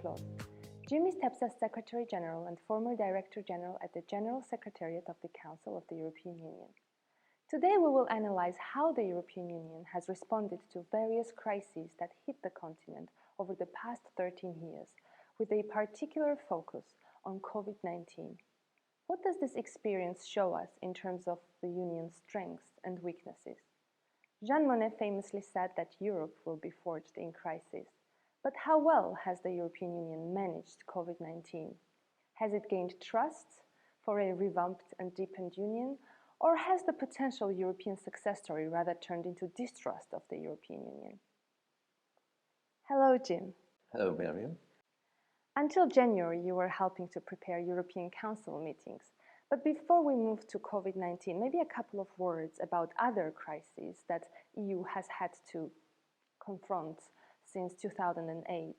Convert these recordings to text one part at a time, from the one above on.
Cloos. Jim is TEPSA Secretary-General and former Director-General at the General Secretariat of the Council of the European Union. Today we will analyze how the European Union has responded to various crises that hit the continent over the past 13 years, with a particular focus on COVID-19. What does this experience show us in terms of the Union's strengths and weaknesses? Jean Monnet famously said that Europe will be forged in crisis. But how well has the European Union managed COVID-19? Has it gained trust for a revamped and deepened union, or has the potential European success story rather turned into distrust of the European Union? Hello, Jim. Hello, Miriam. Until January, you were helping to prepare European Council meetings. But before we move to COVID-19, maybe a couple of words about other crises that EU has had to confront since 2008.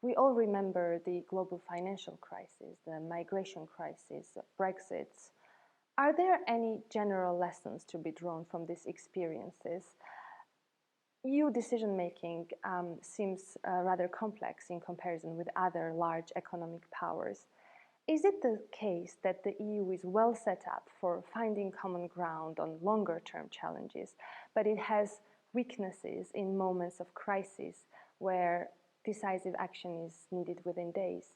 We all remember the global financial crisis, the migration crisis, Brexit. Are there any general lessons to be drawn from these experiences? EU decision-making seems rather complex in comparison with other large economic powers. Is it the case that the EU is well set up for finding common ground on longer-term challenges, but it has weaknesses in moments of crisis where decisive action is needed within days?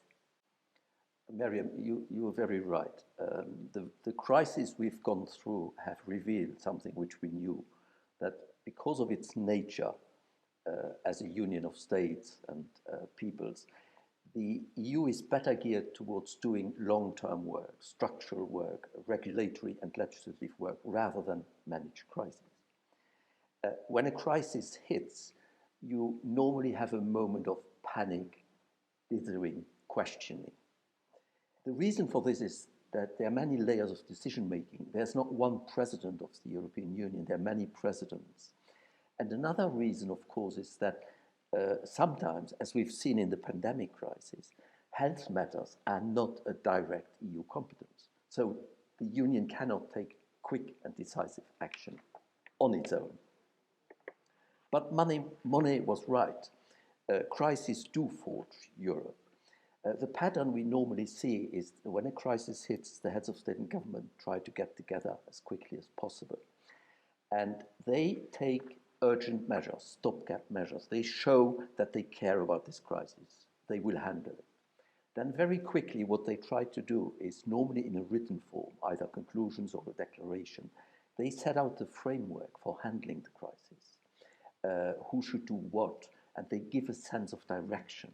Miriam, you are very right. The crises we've gone through have revealed something which we knew, that because of its nature as a union of states and peoples, the EU is better geared towards doing long-term work, structural work, regulatory and legislative work, rather than manage crises. When a crisis hits, you normally have a moment of panic, dithering, questioning. The reason for this is that there are many layers of decision-making. There's not one president of the European Union, there are many presidents. And another reason, of course, is that sometimes, as we've seen in the pandemic crisis, health matters are not a direct EU competence. So the Union cannot take quick and decisive action on its own. But Monnet was right. Crises do forge Europe. The pattern we normally see is that when a crisis hits, the heads of state and government try to get together as quickly as possible. And they take urgent measures, stopgap measures. They show that they care about this crisis. They will handle it. Then very quickly what they try to do is, normally in a written form, either conclusions or a declaration, they set out the framework for handling the crisis, who should do what, and they give a sense of direction.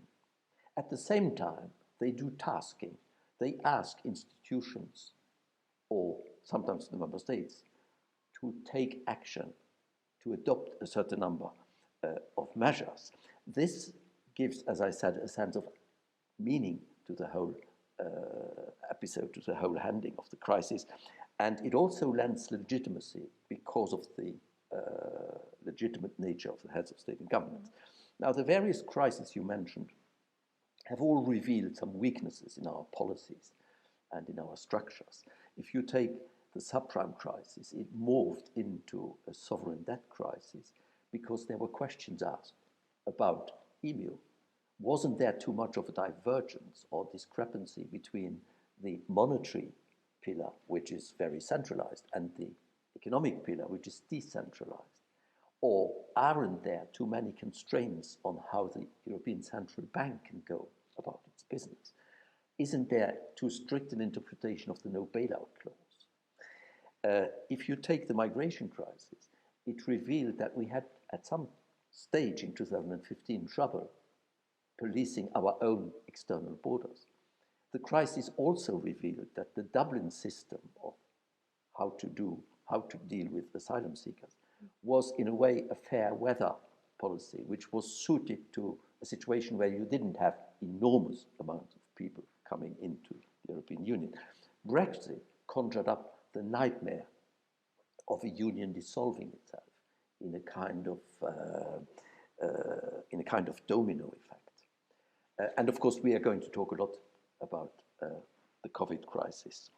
At the same time, they do tasking. They ask institutions, or sometimes the member states, to take action, to adopt a certain number of measures. This gives, as I said, a sense of meaning to the whole episode, to the whole handling of the crisis. And it also lends legitimacy because of the legitimate nature of the heads of state and government. Now, the various crises you mentioned have all revealed some weaknesses in our policies and in our structures. If you take the subprime crisis, it morphed into a sovereign debt crisis because there were questions asked about EMU. Wasn't there too much of a divergence or discrepancy between the monetary pillar, which is very centralized, and the economic pillar, which is decentralized? Or aren't there too many constraints on how the European Central Bank can go about its business? Isn't there too strict an interpretation of the no bailout clause? If you take the migration crisis, it revealed that we had at some stage in 2015 trouble policing our own external borders. The crisis also revealed that the Dublin system of how to deal with asylum seekers was in a way a fair weather policy, which was suited to a situation where you didn't have enormous amounts of people coming into the European Union. Brexit conjured up the nightmare of a union dissolving itself in a kind of domino effect. And of course, we are going to talk a lot about the COVID crisis.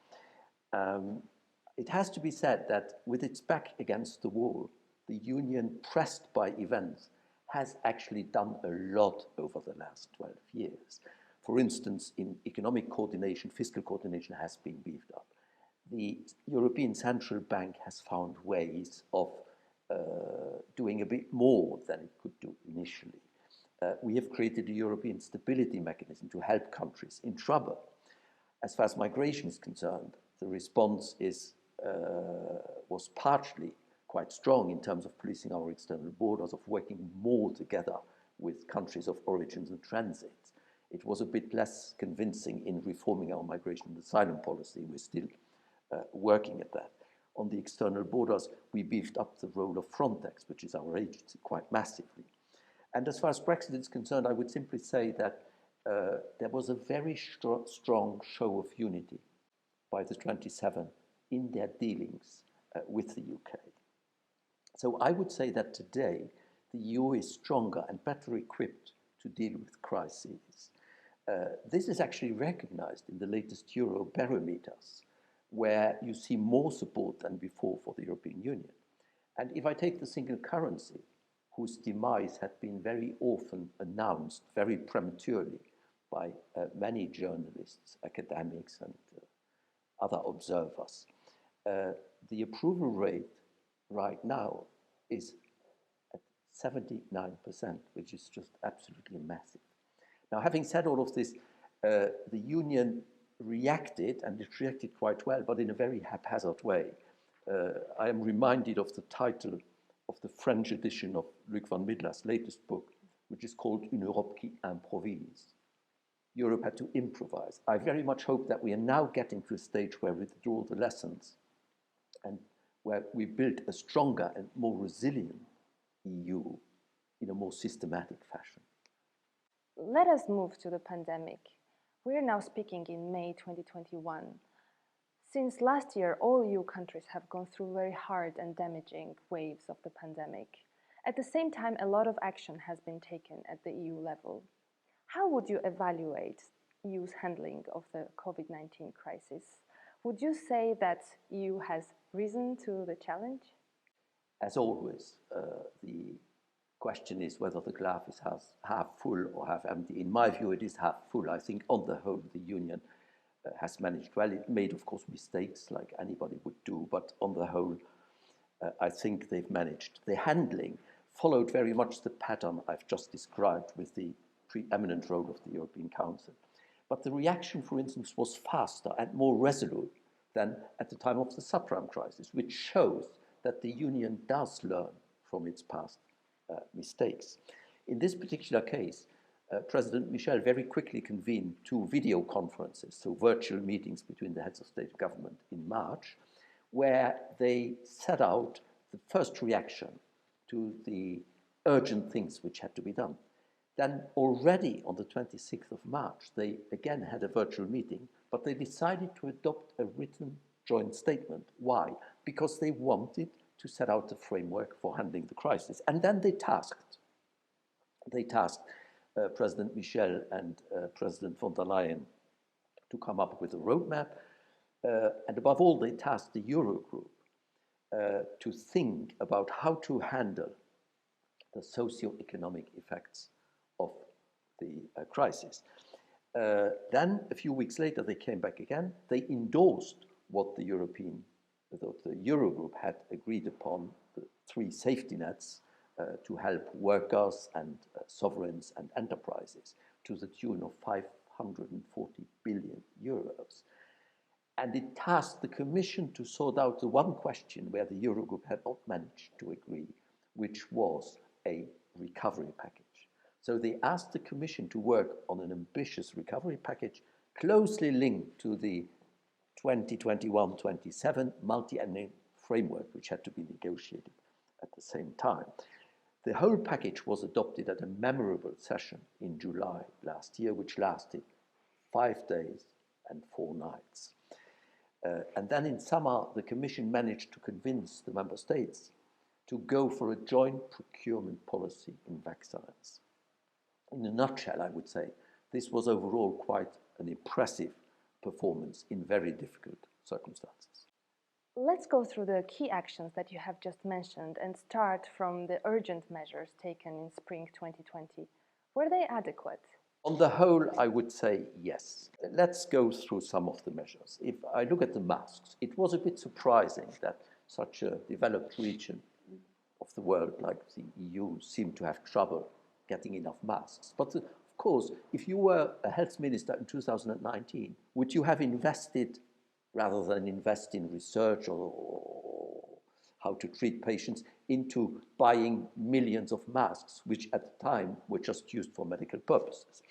It has to be said that with its back against the wall, the Union, pressed by events, has actually done a lot over the last 12 years. For instance, in economic coordination, fiscal coordination has been beefed up. The European Central Bank has found ways of doing a bit more than it could do initially. We have created a European stability mechanism to help countries in trouble. As far as migration is concerned, the response was partially quite strong in terms of policing our external borders, of working more together with countries of origins and transits. It was a bit less convincing in reforming our migration and asylum policy. We're still working at that. On the external borders, we beefed up the role of Frontex, which is our agency, quite massively. And as far as Brexit is concerned, I would simply say that there was a very strong show of unity by the 27 in their dealings with the UK. So I would say that today the EU is stronger and better equipped to deal with crises. This is actually recognized in the latest Eurobarometers, where you see more support than before for the European Union. And if I take the single currency, whose demise had been very often announced very prematurely by many journalists, academics, and other observers, the approval rate right now is at 79%, which is just absolutely massive. Now, having said all of this, the Union reacted, and it reacted quite well, but in a very haphazard way. I am reminded of the title of the French edition of Luc van Middelas' latest book, which is called Une Europe qui improvise. Europe had to improvise. I very much hope that we are now getting to a stage where we draw the lessons and where we build a stronger and more resilient EU in a more systematic fashion. Let us move to the pandemic. We are now speaking in May 2021. Since last year, all EU countries have gone through very hard and damaging waves of the pandemic. At the same time, a lot of action has been taken at the EU level. How would you evaluate EU's handling of the COVID-19 crisis? Would you say that EU has risen to the challenge? As always, the question is whether the glass is half full or half empty. In my view, it is half full. I think on the whole, the Union has managed well. It made, of course, mistakes like anybody would do, but on the whole, I think they've managed. The handling followed very much the pattern I've just described with the preeminent role of the European Council. But the reaction, for instance, was faster and more resolute than at the time of the subprime crisis, which shows that the Union does learn from its past mistakes. In this particular case, President Michel very quickly convened 2 video conferences, so virtual meetings between the heads of state and government in March, where they set out the first reaction to the urgent things which had to be done. Then already on the 26th of March, they again had a virtual meeting, but they decided to adopt a written joint statement. Why? Because they wanted to set out the framework for handling the crisis. And then they tasked President Michel and President von der Leyen to come up with a roadmap. And above all, they tasked the Eurogroup to think about how to handle the socio-economic effects of the crisis. Then, a few weeks later, they came back again. They endorsed what the Eurogroup had agreed upon, the 3 safety nets to help workers and sovereigns and enterprises to the tune of 540 billion euros. And it tasked the Commission to sort out the one question where the Eurogroup had not managed to agree, which was a recovery package. So they asked the Commission to work on an ambitious recovery package closely linked to the 2021-27 multi-annual framework, which had to be negotiated at the same time. The whole package was adopted at a memorable session in July last year, which lasted 5 days and 4 nights. And then in summer, the Commission managed to convince the member states to go for a joint procurement policy in vaccines. In a nutshell, I would say, this was overall quite an impressive performance in very difficult circumstances. Let's go through the key actions that you have just mentioned and start from the urgent measures taken in spring 2020. Were they adequate? On the whole, I would say yes. Let's go through some of the measures. If I look at the masks, it was a bit surprising that such a developed region of the world like the EU seemed to have trouble getting enough masks. But of course, if you were a health minister in 2019, would you have invested, rather than invest in research or how to treat patients, into buying millions of masks, which at the time were just used for medical purposes?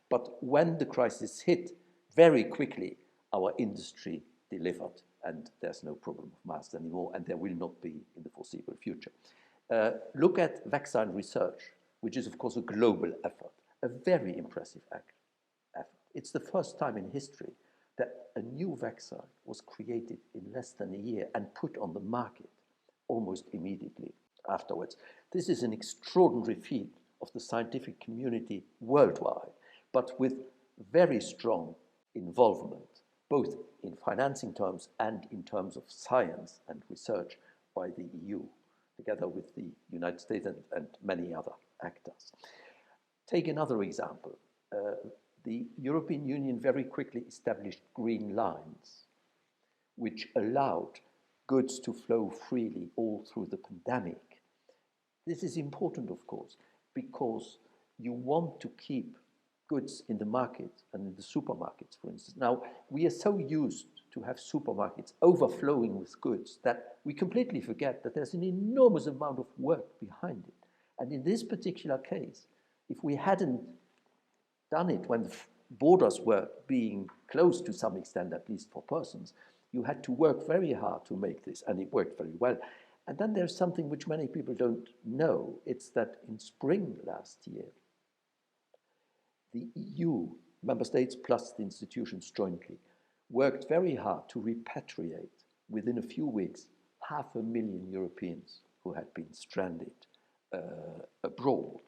But when the crisis hit, very quickly our industry delivered, and there's no problem of masks anymore, and there will not be in the foreseeable future. Look at vaccine research, which is of course a global effort, a very impressive effort. It's the first time in history that a new vaccine was created in less than a year and put on the market almost immediately afterwards. This is an extraordinary feat of the scientific community worldwide, but with very strong involvement, both in financing terms and in terms of science and research by the EU, together with the United States and many other actors. Take another example. The European Union very quickly established green lines, which allowed goods to flow freely all through the pandemic. This is important, of course, because you want to keep goods in the market and in the supermarkets, for instance. Now, we are so used to have supermarkets overflowing with goods that we completely forget that there's an enormous amount of work behind it. And in this particular case, if we hadn't done it when the borders were being closed to some extent, at least for persons, you had to work very hard to make this, and it worked very well. And then there's something which many people don't know. It's that in spring last year, the EU, member states plus the institutions jointly, worked very hard to repatriate, within a few weeks, 500,000 Europeans who had been stranded abroad.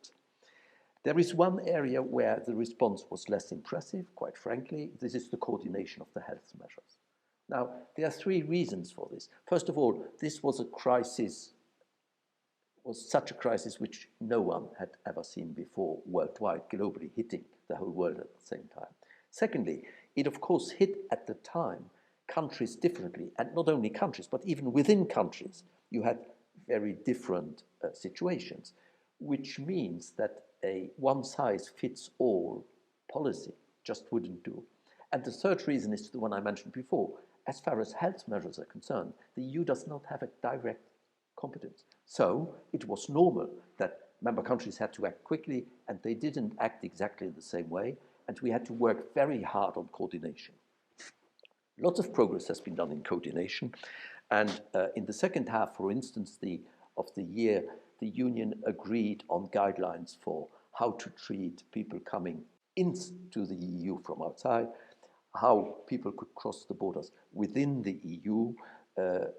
There is one area where the response was less impressive, quite frankly. This is the coordination of the health measures. Now, there are three reasons for this. First of all, this was a crisis, was such a crisis which no one had ever seen before worldwide, globally hitting the whole world at the same time. Secondly, it of course hit at the time countries differently, and not only countries, but even within countries, you had very different situations, which means that a one-size-fits-all policy just wouldn't do. And the third reason is the one I mentioned before. As far as health measures are concerned, the EU does not have a direct competence. So it was normal that member countries had to act quickly, and they didn't act exactly the same way, and we had to work very hard on coordination. Lots of progress has been done in coordination, and in the second half, for instance, of the year, the Union agreed on guidelines for how to treat people coming into the EU from outside, how people could cross the borders within the EU. The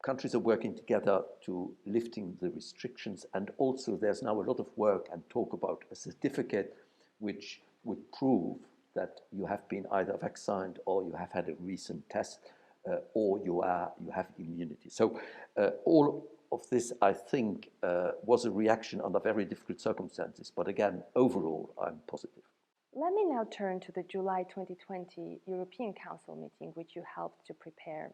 countries are working together to lifting the restrictions, and also there's now a lot of work and talk about a certificate which would prove that you have been either vaccinated or you have had a recent test or you have immunity. So all of this, I think, was a reaction under very difficult circumstances. But again, overall, I'm positive. Let me now turn to the July 2020 European Council meeting, which you helped to prepare.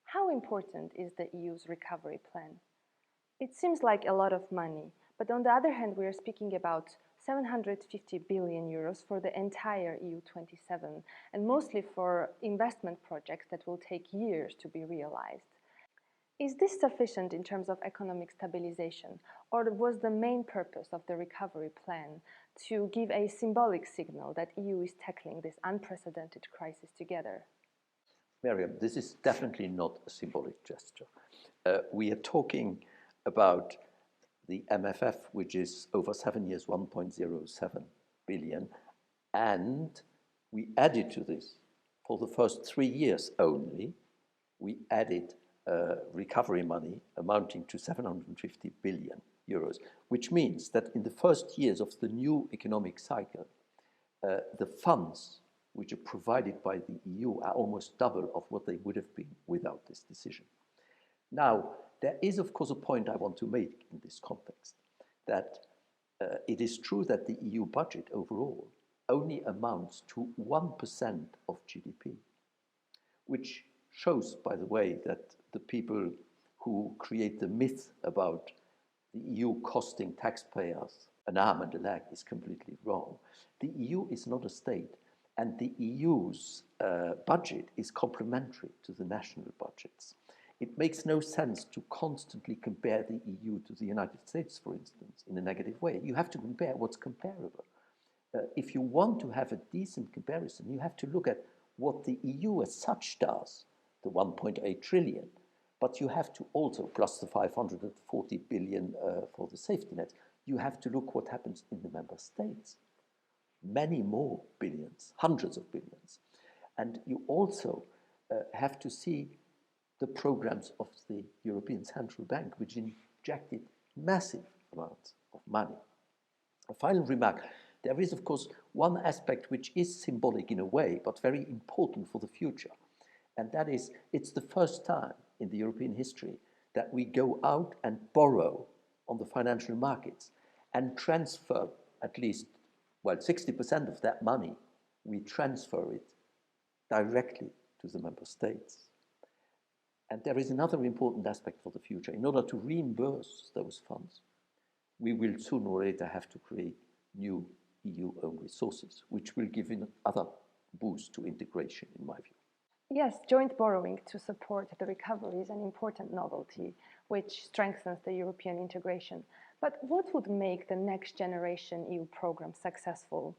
How important is the EU's recovery plan? It seems like a lot of money, but on the other hand, we are speaking about 750 billion euros for the entire EU 27, and mostly for investment projects that will take years to be realized. Is this sufficient in terms of economic stabilization, or was the main purpose of the recovery plan to give a symbolic signal that EU is tackling this unprecedented crisis together? Miriam, this is definitely not a symbolic gesture. We are talking about the MFF, which is over 7 years, 1.07 billion, and we added to this, for the first 3 years only, we added recovery money amounting to 750 billion euros, which means that in the first years of the new economic cycle, the funds which are provided by the EU are almost double of what they would have been without this decision. Now, there is, of course, a point I want to make in this context, that it is true that the EU budget overall only amounts to 1% of GDP, which shows, by the way, that the people who create the myth about the EU costing taxpayers an arm and a leg is completely wrong. The EU is not a state, and the EU's budget is complementary to the national budgets. It makes no sense to constantly compare the EU to the United States, for instance, in a negative way. You have to compare what's comparable. If you want to have a decent comparison, you have to look at what the EU as such does, the 1.8 trillion, but you have to also, plus the 540 billion for the safety nets, you have to look what happens in the member states. Many more billions, hundreds of billions. And you also have to see the programs of the European Central Bank, which injected massive amounts of money. A final remark, there is, of course, one aspect which is symbolic in a way, but very important for the future. And that is, it's the first time in the European history that we go out and borrow on the financial markets and transfer at least, well, 60% of that money, we transfer it directly to the member states. And there is another important aspect for the future. In order to reimburse those funds, we will sooner or later have to create new EU own resources, which will give another boost to integration, in my view. Yes, joint borrowing to support the recovery is an important novelty, which strengthens the European integration. But what would make the next generation EU program successful?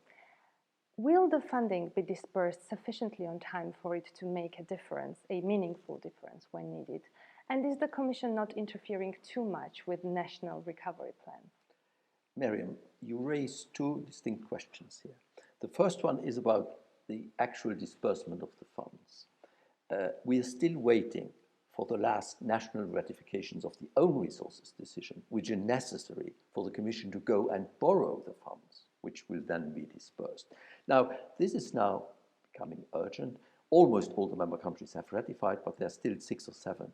Will the funding be dispersed sufficiently on time for it to make a difference, a meaningful difference when needed? And is the Commission not interfering too much with national recovery plans? Miriam, you raise two distinct questions here. The first one is about the actual disbursement of the funds. We are still waiting for the last national ratifications of the own resources decision, which are necessary for the Commission to go and borrow the funds, which will then be dispersed. Now, this is now becoming urgent. Almost all the member countries have ratified, but there are still 6 or 7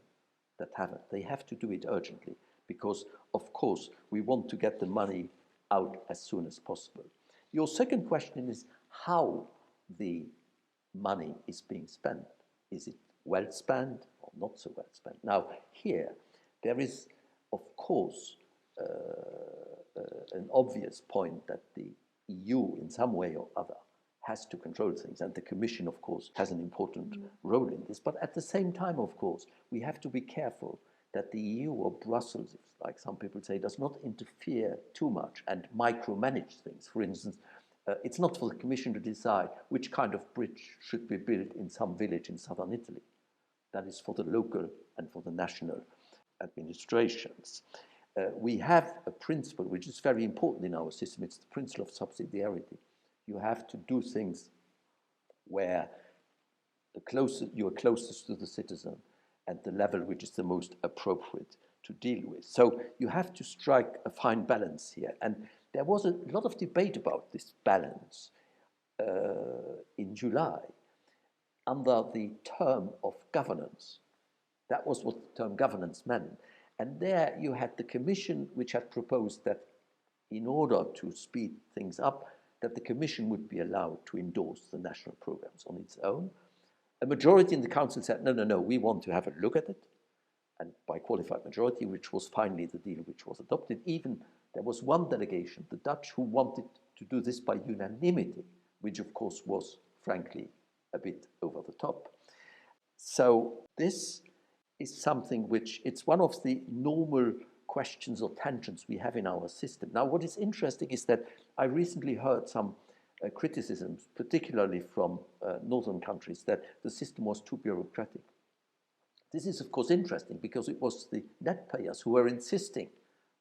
that haven't. They have to do it urgently because, of course, we want to get the money out as soon as possible. Your second question is how the money is being spent. Is it well spent or not so well spent? Now, here, there is, of course, an obvious point that the EU, in some way or other, has to control things. And the Commission, of course, has an important role in this. But at the same time, of course, we have to be careful that the EU or Brussels, like some people say, does not interfere too much and micromanage things. For instance, it's not for the Commission to decide which kind of bridge should be built in some village in southern Italy. That is for the local and for the national administrations. We have a principle which is very important in our system. It's the principle of subsidiarity. You have to do things where you are closest to the citizen and the level which is the most appropriate to deal with. So you have to strike a fine balance here. And there was a lot of debate about this balance in July under the term of governance. That was what the term governance meant. And there you had the Commission, which had proposed that in order to speed things up, that the Commission would be allowed to endorse the national programs on its own. A majority in the Council said, no, we want to have a look at it. And by qualified majority, which was finally the deal which was adopted, even there was one delegation, the Dutch, who wanted to do this by unanimity, which of course was, frankly, a bit over the top. So this is something which, it's one of the normal questions or tensions we have in our system. Now, what is interesting is that I recently heard some criticisms, particularly from northern countries, that the system was too bureaucratic. This is, of course, interesting because it was the net payers who were insisting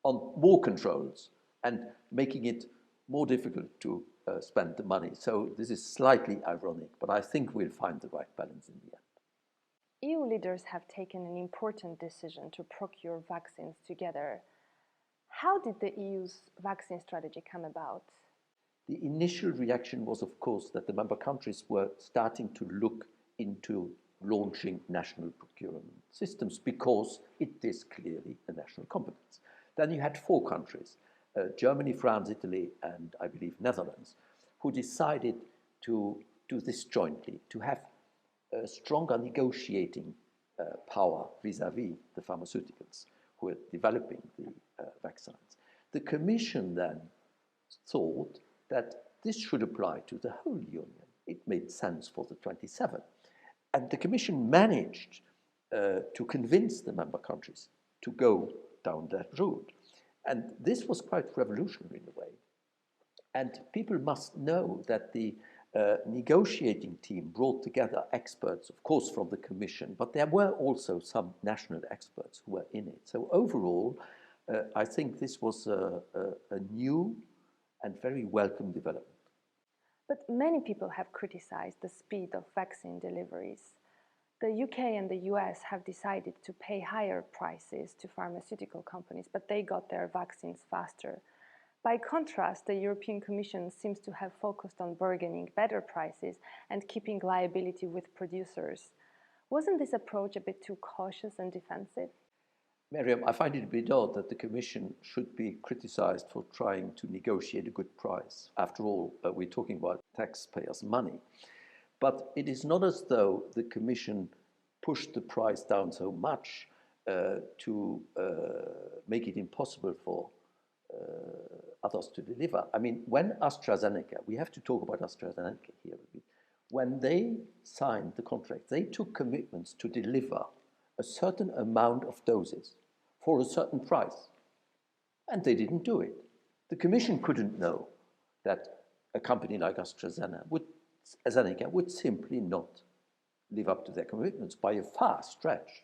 on more controls and making it more difficult to spend the money. So this is slightly ironic, but I think we'll find the right balance in the end. EU leaders have taken an important decision to procure vaccines together. How did the EU's vaccine strategy come about? The initial reaction was, of course, that the member countries were starting to look into launching national procurement systems because it is clearly a national competence. Then you had 4 countries, Germany, France, Italy, and I believe Netherlands, who decided to do this jointly, to have a stronger negotiating power vis-à-vis the pharmaceuticals who are developing the vaccines. The Commission then thought that this should apply to the whole Union. It made sense for the 27. And the Commission managed to convince the member countries to go down that route. And this was quite revolutionary in a way. And people must know that the negotiating team brought together experts, of course, from the Commission, but there were also some national experts who were in it. So overall, I think this was a new and very welcome development. But many people have criticized the speed of vaccine deliveries. The UK and the US have decided to pay higher prices to pharmaceutical companies, but they got their vaccines faster. By contrast, the European Commission seems to have focused on bargaining better prices and keeping liability with producers. Wasn't this approach a bit too cautious and defensive? Miriam, I find it a bit odd that the Commission should be criticized for trying to negotiate a good price. After all, we're talking about taxpayers' money. But it is not as though the Commission pushed the price down so much to make it impossible for others to deliver. I mean, when AstraZeneca, we have to talk about AstraZeneca here a bit, when they signed the contract, they took commitments to deliver a certain amount of doses for a certain price, and they didn't do it. The Commission couldn't know that a company like AstraZeneca would simply not live up to their commitments by a far stretch.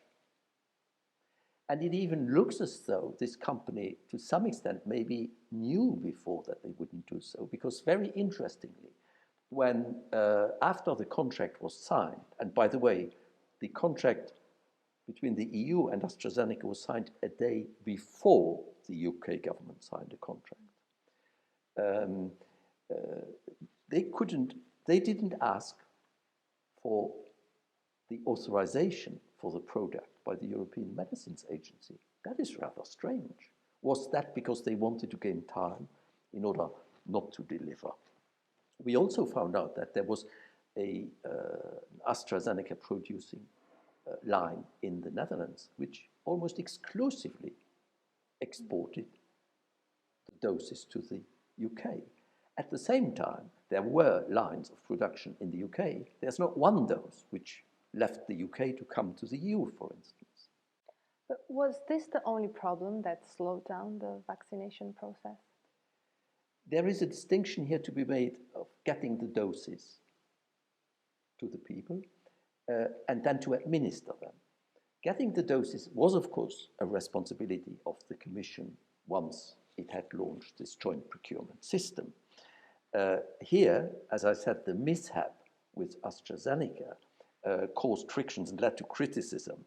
And it even looks as though this company, to some extent, maybe knew before that they wouldn't do so, because very interestingly, when after the contract was signed, and by the way, the contract between the EU and AstraZeneca was signed a day before the UK government signed a contract. They didn't ask for the authorization for the product by the European Medicines Agency. That is rather strange. Was that because they wanted to gain time in order not to deliver? We also found out that there was an AstraZeneca producing line in the Netherlands, which almost exclusively exported the doses to the UK. At the same time, there were lines of production in the UK. There's not one dose which left the UK to come to the EU, for instance. But was this the only problem that slowed down the vaccination process? There is a distinction here to be made of getting the doses to the people and then to administer them. Getting the doses was, of course, a responsibility of the Commission once it had launched this joint procurement system. Here, as I said, the mishap with AstraZeneca caused frictions and led to criticism.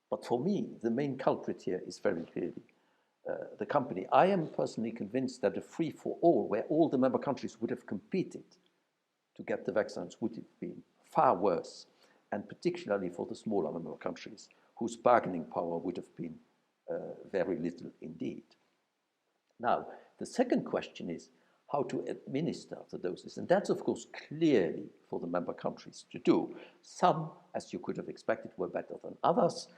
But for me, the main culprit here is very clearly the company. I am personally convinced that a free-for-all, where all the member countries would have competed to get the vaccines, would have been far worse, and particularly for the smaller member countries, whose bargaining power would have been very little indeed. Now, the second question is how to administer the doses, and that's, of course, clearly for the member countries to do. Some, as you could have expected, were better than others.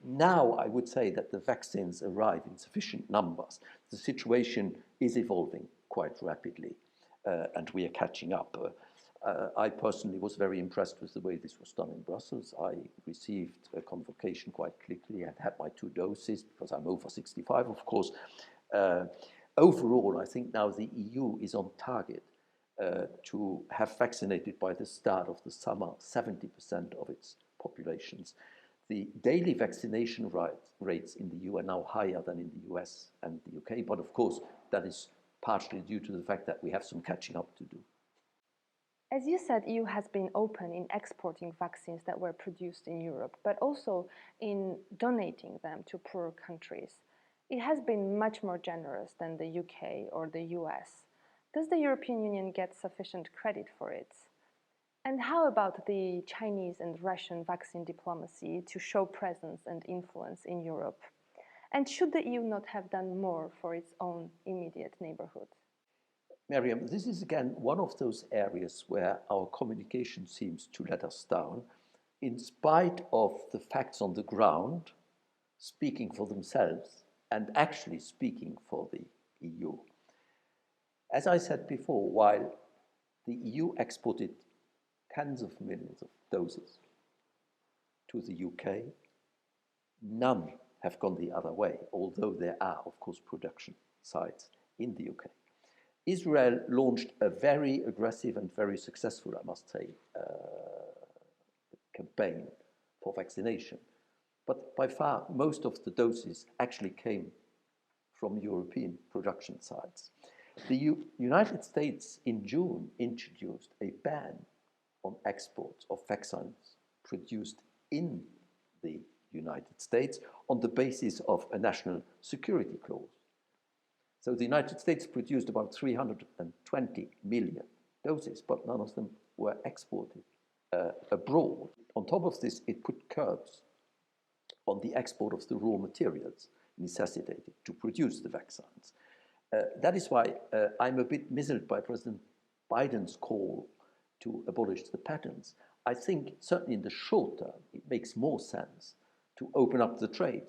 Now I would say that the vaccines arrive in sufficient numbers. The situation is evolving quite rapidly, and we are catching up. I personally was very impressed with the way this was done in Brussels. I received a convocation quite quickly and had my 2 doses because I'm over 65, of course. Overall, I think now the EU is on target to have vaccinated by the start of the summer 70% of its populations. The daily vaccination rates in the EU are now higher than in the US and the UK, but of course that is partially due to the fact that we have some catching up to do. As you said, EU has been open in exporting vaccines that were produced in Europe, but also in donating them to poorer countries. It has been much more generous than the UK or the US. Does the European Union get sufficient credit for it? And how about the Chinese and Russian vaccine diplomacy to show presence and influence in Europe? And should the EU not have done more for its own immediate neighborhood? Miriam, this is again one of those areas where our communication seems to let us down, in spite of the facts on the ground speaking for themselves and actually speaking for the EU. As I said before, while the EU exported tens of millions of doses to the UK, none have gone the other way, although there are, of course, production sites in the UK. Israel launched a very aggressive and very successful, I must say, campaign for vaccination. But by far, most of the doses actually came from European production sites. The United States in June introduced a ban on exports of vaccines produced in the United States on the basis of a national security clause. So the United States produced about 320 million doses, but none of them were exported abroad. On top of this, it put curbs on the export of the raw materials necessitated to produce the vaccines. That is why I'm a bit misled by President Biden's call to abolish the patents. I think certainly in the short term, it makes more sense to open up the trade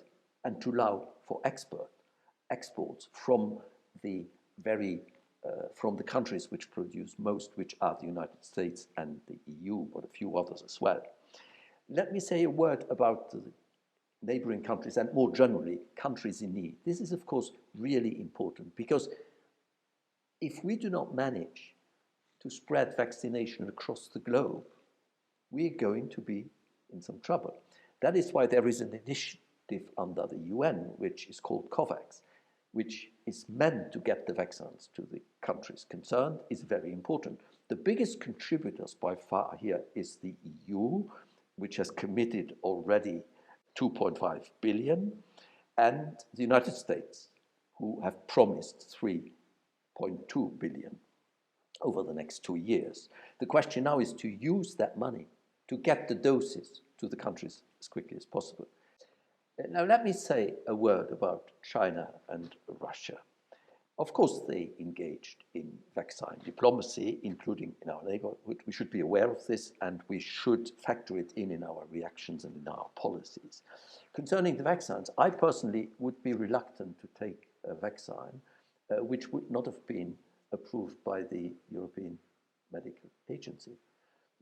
and to allow for exports from the countries which produce most, which are the United States and the EU, but a few others as well. Let me say a word about the neighboring countries and more generally, countries in need. This is, of course, really important because if we do not manage to spread vaccination across the globe, we are going to be in some trouble. That is why there is an initiative under the UN, which is called COVAX, which is meant to get the vaccines to the countries concerned, is very important. The biggest contributors by far here is the EU, which has committed already 2.5 billion, and the United States, who have promised 3.2 billion over the next 2 years. The question now is to use that money to get the doses to the countries as quickly as possible. Now, let me say a word about China and Russia. Of course, they engaged in vaccine diplomacy, including in our neighborhood. We should be aware of this, and we should factor it in our reactions and in our policies. Concerning the vaccines, I personally would be reluctant to take a vaccine which would not have been approved by the European Medical Agency.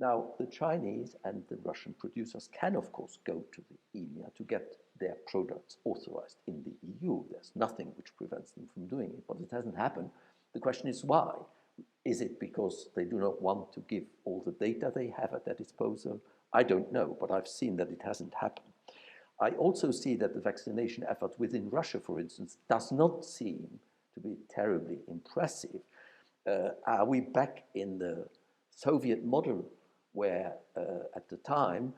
Now, the Chinese and the Russian producers can, of course, go to the EMA to get their products authorized in the EU. There's nothing which prevents them from doing it, but it hasn't happened. The question is why? Is it because they do not want to give all the data they have at their disposal? I don't know, but I've seen that it hasn't happened. I also see that the vaccination effort within Russia, for instance, does not seem to be terribly impressive. Are we back in the Soviet model where at the time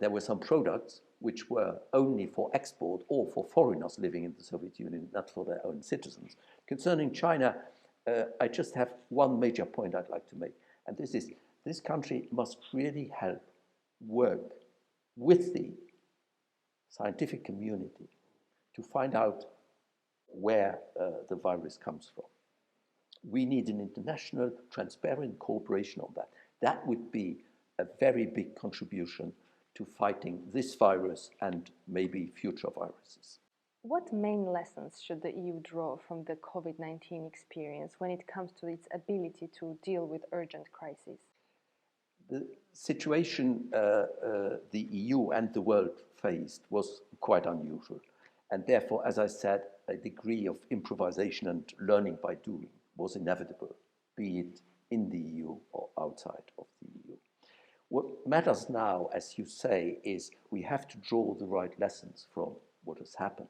there were some products which were only for export or for foreigners living in the Soviet Union, not for their own citizens? Concerning China, I just have one major point I'd like to make, and this is this country must really help work with the scientific community to find out where the virus comes from. We need an international, transparent cooperation on that. That would be a very big contribution to fighting this virus and maybe future viruses. What main lessons should the EU draw from the COVID-19 experience when it comes to its ability to deal with urgent crises? The situation the EU and the world faced was quite unusual. And therefore, as I said, a degree of improvisation and learning by doing was inevitable, be it in the EU or outside of the EU. What matters now, as you say, is we have to draw the right lessons from what has happened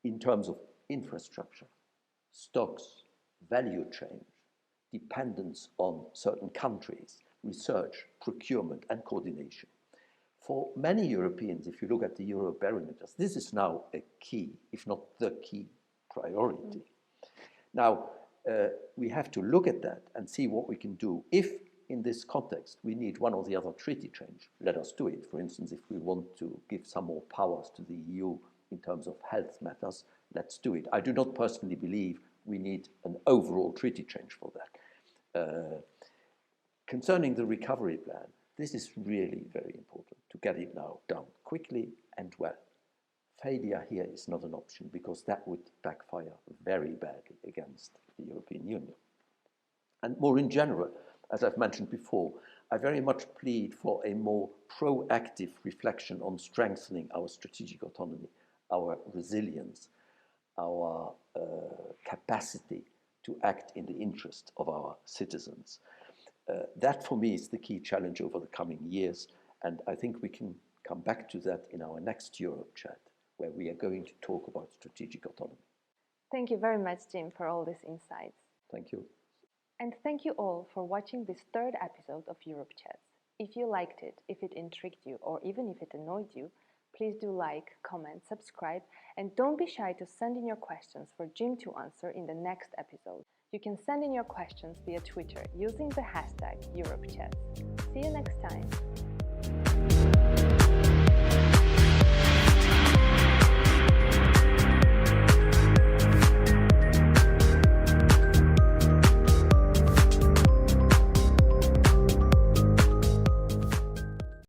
in terms of infrastructure, stocks, value chain, dependence on certain countries, research, procurement, and coordination. For many Europeans, if you look at the Eurobarometers, this is now a key, if not the key priority. Now, we have to look at that and see what we can do. If in this context we need one or the other treaty change, let us do it. For instance, if we want to give some more powers to the EU in terms of health matters, let's do it. I do not personally believe we need an overall treaty change for that. Concerning the recovery plan, this is really very important to get it now done quickly and well. Failure here is not an option because that would backfire very badly against the European Union. And more in general, as I've mentioned before, I very much plead for a more proactive reflection on strengthening our strategic autonomy, our resilience, our capacity to act in the interest of our citizens. That for me is the key challenge over the coming years, and I think we can come back to that in our next Europe chat, where we are going to talk about strategic autonomy. Thank you very much, Jim, for all these insights. Thank you. And thank you all for watching this third episode of EuropeChats. If you liked it, if it intrigued you, or even if it annoyed you, please do like, comment, subscribe, and don't be shy to send in your questions for Jim to answer in the next episode. You can send in your questions via Twitter using the hashtag EuropeChats. See you next time.